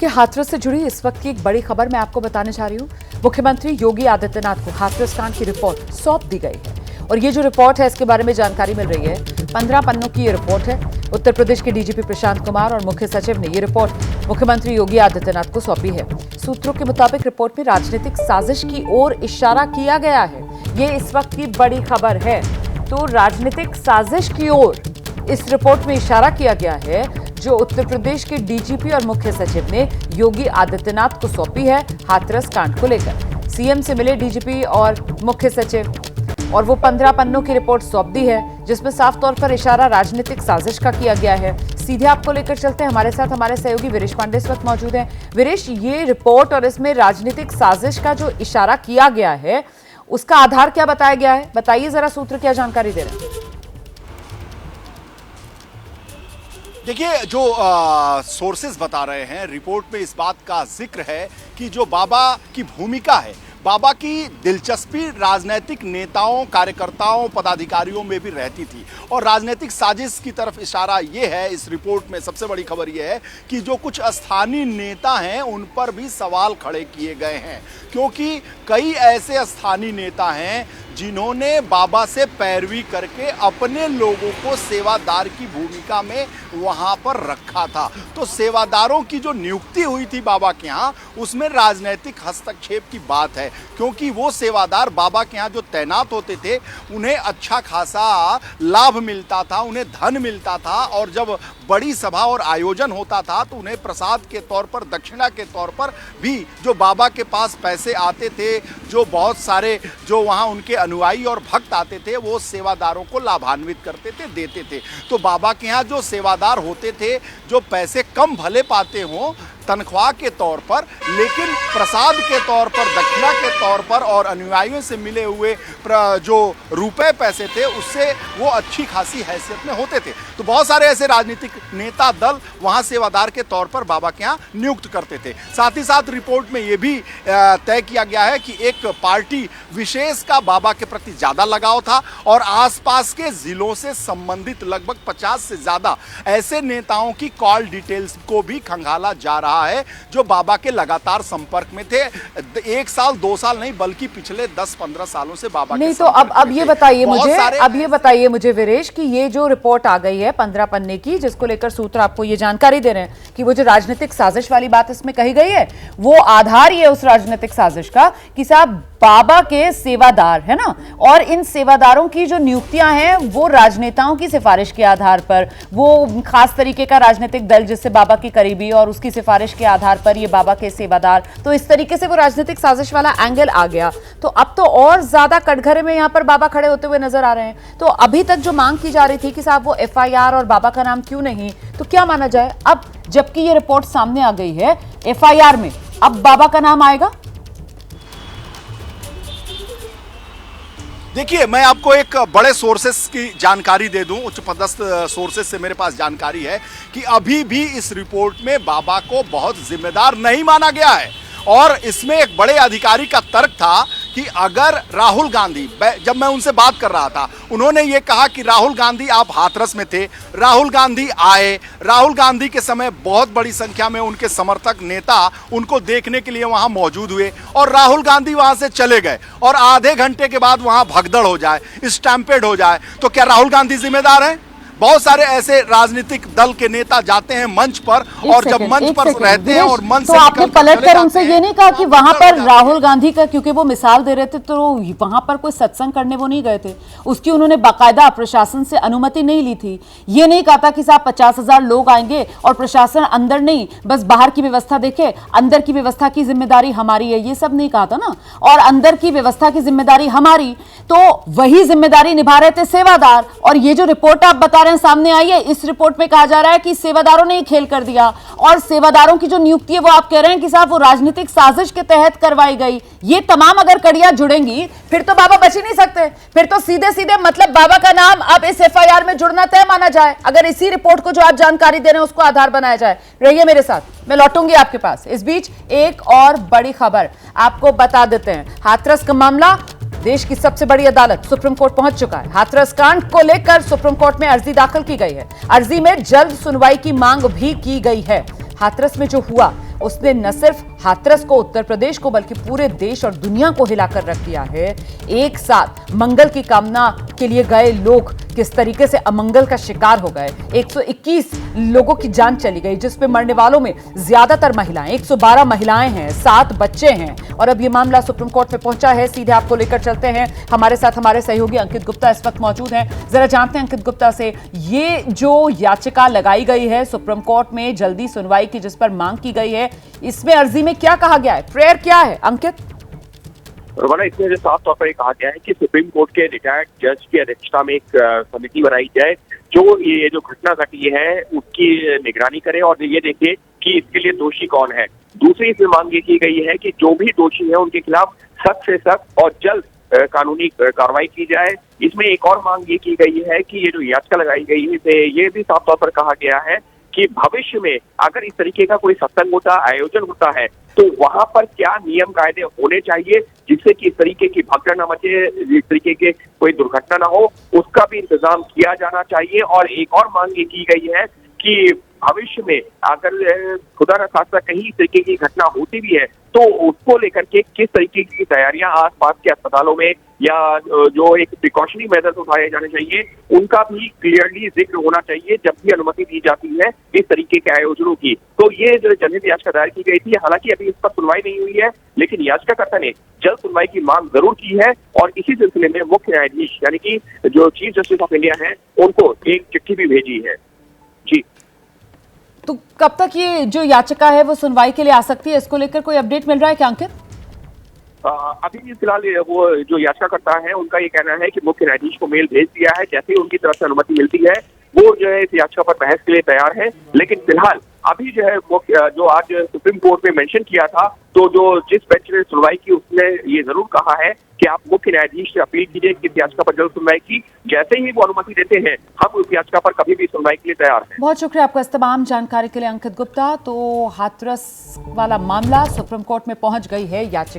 कि हाथरस से जुड़ी इस वक्त की एक बड़ी खबर मैं आपको बताने जा रही हूं। मुख्यमंत्री योगी आदित्यनाथ को हाथरस कांड की रिपोर्ट सौंप दी गई है और ये जो रिपोर्ट है इसके बारे में जानकारी मिल रही है। 15 पन्नों की ये रिपोर्ट है। उत्तर प्रदेश के डीजीपी प्रशांत कुमार और मुख्य सचिव ने ये रिपोर्ट मुख्यमंत्री योगी आदित्यनाथ को सौंपी है। सूत्रों के मुताबिक रिपोर्ट में राजनीतिक साजिश की ओर इशारा किया गया है। ये इस वक्त की बड़ी खबर है। तो राजनीतिक साजिश की ओर इस रिपोर्ट में इशारा किया गया है जो उत्तर प्रदेश के डीजीपी और मुख्य सचिव ने योगी आदित्यनाथ को सौंपी है हाथरस कांड को लेकर। सीएम से मिले डीजीपी और मुख्य सचिव और वो 15 पन्नों की रिपोर्ट सौंप दी है जिसमें साफ तौर पर इशारा राजनीतिक साजिश का किया गया है। सीधे आपको लेकर चलते हैं, हमारे साथ हमारे सहयोगी वीरेश पांडे इस वक्त मौजूद हैं। वीरेश, ये रिपोर्ट और इसमें राजनीतिक साजिश का जो इशारा किया गया है उसका आधार क्या बताया गया है? बताइए जरा, सूत्र क्या जानकारी दे रहे हैं? देखिए, जो सोर्सेज बता रहे हैं, रिपोर्ट में इस बात का जिक्र है कि जो बाबा की भूमिका है, बाबा की दिलचस्पी राजनीतिक नेताओं, कार्यकर्ताओं, पदाधिकारियों में भी रहती थी और राजनीतिक साजिश की तरफ इशारा ये है। इस रिपोर्ट में सबसे बड़ी खबर ये है कि जो कुछ स्थानीय नेता हैं उन पर भी सवाल खड़े किए गए हैं, क्योंकि कई ऐसे स्थानीय नेता हैं जिन्होंने बाबा से पैरवी करके अपने लोगों को सेवादार की भूमिका में वहां पर रखा था। तो सेवादारों की जो नियुक्ति हुई थी बाबा के यहाँ, उसमें राजनीतिक हस्तक्षेप की बात है, क्योंकि वो सेवादार बाबा के यहाँ जो तैनात होते थे उन्हें अच्छा खासा लाभ मिलता था, उन्हें धन मिलता था और जब बड़ी सभा और आयोजन होता था तो उन्हें प्रसाद के तौर पर, दक्षिणा के तौर पर भी जो बाबा के पास पैसे आते थे, जो बहुत सारे जो वहाँ उनके अनुयायी और भक्त आते थे, वो सेवादारों को लाभान्वित करते थे, देते थे। तो बाबा के यहाँ जो सेवादार होते थे, जो पैसे कम भले पाते हों तनख्वाह के तौर पर, लेकिन प्रसाद के तौर पर, दक्षिणा के तौर पर और अनुयायियों से मिले हुए जो रुपए पैसे थे उससे वो अच्छी खासी हैसियत में होते थे। तो बहुत सारे ऐसे राजनीतिक नेता दल वहाँ सेवादार के तौर पर बाबा के यहाँ नियुक्त करते थे। साथ ही साथ रिपोर्ट में ये भी तय किया गया है कि एक पार्टी विशेष का बाबा के प्रति ज़्यादा लगाव था और आसपास के जिलों से संबंधित लगभग 50 से ज़्यादा ऐसे नेताओं की कॉल डिटेल्स को भी खंगाला जा रहा है जो बाबा के लगातार संपर्क में थे। 1 साल 2 साल नहीं, बल्कि पिछले 10-15 सालों से बाबा नहीं। के तो अब ये बताइए मुझे वीरेश कि ये जो रिपोर्ट आ गई है 15 पन्ने की, जिसको लेकर सूत्र आपको ये जानकारी दे रहे हैं कि वो जो राजनीतिक साजिश वाली बात इसमें कही गई है, वो आधार ये उस राजनीतिक साजिश का कि साहब बाबा के सेवादार है ना, और इन सेवादारों की जो नियुक्तियां हैं वो राजनेताओं की सिफारिश के आधार पर, वो खास तरीके का राजनीतिक दल जिससे बाबा की करीबी और उसकी सिफारिश के आधार पर ये बाबा के सेवादार, तो इस तरीके से वो राजनीतिक साजिश वाला एंगल आ गया। तो अब तो और ज्यादा कटघरे में यहाँ पर बाबा खड़े होते हुए नजर आ रहे हैं। तो अभी तक जो मांग की जा रही थी कि साहब वो FIR और बाबा का नाम क्यों नहीं, तो क्या माना जाए अब जबकि ये रिपोर्ट सामने आ गई है FIR में अब बाबा का नाम आएगा? देखिए, मैं आपको एक बड़े सोर्सेस की जानकारी दे दूं, उच्च पदस्थ सोर्सेस से मेरे पास जानकारी है कि अभी भी इस रिपोर्ट में बाबा को बहुत जिम्मेदार नहीं माना गया है और इसमें एक बड़े अधिकारी का तर्क था कि अगर राहुल गांधी, जब मैं उनसे बात कर रहा था, उन्होंने ये कहा कि राहुल गांधी आप हाथरस में थे, राहुल गांधी आए, राहुल गांधी के समय बहुत बड़ी संख्या में उनके समर्थक नेता उनको देखने के लिए वहां मौजूद हुए और राहुल गांधी वहां से चले गए और आधे घंटे के बाद वहां भगदड़ हो जाए, स्टैम्पेड हो जाए, तो क्या राहुल गांधी जिम्मेदार हैं? बहुत सारे ऐसे राजनीतिक दल के नेता जाते हैं मंच पर और जब मंच पर रहते हैं और मंच तो आपने पलटकर उनसे ये नहीं कहा कि वहां पर राहुल गांधी का, क्योंकि वो मिसाल दे रहे थे, तो वहां पर कोई सत्संग करने वो नहीं गए थे, उसकी उन्होंने बाकायदा प्रशासन से अनुमति नहीं ली थी। ये नहीं कहा था कि साहब 50,000 लोग आएंगे और प्रशासन अंदर नहीं, बस बाहर की व्यवस्था देखे, अंदर की व्यवस्था की जिम्मेदारी हमारी है, ये सब नहीं कहा था ना। और अंदर की व्यवस्था की जिम्मेदारी हमारी, तो वही जिम्मेदारी निभा रहे थे सेवादार। और ये जो रिपोर्ट आप बता रहे हैं सामने आई है, इस रिपोर्ट में कहा जा रहा है कि सेवादारों ने खेल कर दिया और सेवादारों की जो नियुक्ति है वो आप कह रहे हैं कि साहब वो राजनीतिक साजिश के तहत करवाई गई। ये तमाम अगर कड़ियां जुड़ेंगी फिर तो बाबा बच ही नहीं सकते, फिर तो सीधे सीधे मतलब बाबा का नाम अब इस FIR में जुड़ना तय माना जाए, अगर इसी रिपोर्ट को जो आप जानकारी दे रहे हैं उसको आधार बनाया जाए। रहिए मेरे साथ, मैं लौटूंगी आपके पास। इस बीच एक और बड़ी खबर आपको बता देते हैं। हाथरस का मामला देश की सबसे बड़ी अदालत सुप्रीम कोर्ट पहुंच चुका है। हाथरस कांड को लेकर सुप्रीम कोर्ट में अर्जी दाखिल की गई है। अर्जी में जल्द सुनवाई की मांग भी की गई है। हाथरस में जो हुआ उसने न सिर्फ हाथरस को, उत्तर प्रदेश को, बल्कि पूरे देश और दुनिया को हिलाकर रख दिया है। एक साथ मंगल की कामना के लिए गए लोग किस तरीके से अमंगल का शिकार हो गए। 121 लोगों की जान चली गई, जिसमें मरने वालों में ज्यादातर महिलाएं, 112 महिलाएं हैं, 7 बच्चे हैं। और अब यह मामला सुप्रीम कोर्ट में पहुंचा है। सीधे आपको लेकर चलते हैं, हमारे साथ हमारे सहयोगी अंकित गुप्ता इस वक्त मौजूद हैं। जरा जानते हैं अंकित गुप्ता से, ये जो याचिका लगाई गई है सुप्रीम कोर्ट में जल्दी सुनवाई की, जिस पर मांग की गई है, इसमें अर्जी में क्या कहा गया है, प्रेयर क्या है अंकित? रोमाना, इसमें जो साफ तौर पर ये कहा गया है कि सुप्रीम कोर्ट के रिटायर्ड जज की अध्यक्षता में एक समिति बनाई जाए जो ये जो घटना घटी है उसकी निगरानी करे और ये देखे कि इसके लिए दोषी कौन है। दूसरी इसमें मांग ये की गई है कि जो भी दोषी है उनके खिलाफ सख्त से सख्त और जल्द कानूनी कार्रवाई की जाए। इसमें एक और मांग ये की गई है कि ये जो याचिका लगाई गई है ये भी साफ तौर पर कहा गया है कि भविष्य में अगर इस तरीके का कोई सत्संग होता, आयोजन होता है, तो वहां पर क्या नियम कायदे होने चाहिए जिससे कि इस तरीके की भगदड़ न मचे, इस तरीके के कोई दुर्घटना ना हो, उसका भी इंतजाम किया जाना चाहिए। और एक और मांग ये की गई है कि भविष्य में अगर खुदा न खास्ता कहीं इस तरीके की घटना होती भी है तो उसको लेकर के किस तरीके की तैयारियां आसपास के अस्पतालों में या जो एक प्रिकॉशनरी मेजर्स उठाए जाने चाहिए उनका भी क्लियरली जिक्र होना चाहिए जब भी अनुमति दी जाती है इस तरीके के आयोजनों की। तो ये जो जनहित याचिका दायर की गई थी, हालांकि अभी इस पर सुनवाई नहीं हुई है, लेकिन याचिकाकर्ता ने जल्द सुनवाई की मांग जरूर की है और इसी सिलसिले में मुख्य न्यायाधीश यानी कि जो चीफ जस्टिस ऑफ इंडिया है उनको एक चिट्ठी भी भेजी है। जी, तो कब तक ये जो याचिका है वो सुनवाई के लिए आ सकती है, इसको लेकर कोई अपडेट मिल रहा है क्या अंकित? अभी फिलहाल वो जो याचिकाकर्ता है उनका ये कहना है कि मुख्य न्यायाधीश को मेल भेज दिया है, जैसे ही उनकी तरफ से अनुमति मिलती है वो जो है इस याचिका पर बहस के लिए तैयार है। लेकिन फिलहाल अभी जो है जो आज सुप्रीम कोर्ट में मेंशन किया था, तो जो जिस बेंच ने सुनवाई की उसने ये जरूर कहा है कि आप मुख्य न्यायाधीश से अपील कीजिए कि इस याचिका पर जल्द सुनवाई की, जैसे ही वो अनुमति देते हैं हम उस याचिका पर कभी भी सुनवाई के लिए तैयार हैं। बहुत शुक्रिया आपका इस तमाम जानकारी के लिए अंकित गुप्ता। तो हाथरस वाला मामला सुप्रीम कोर्ट में पहुंच गई है याचिका।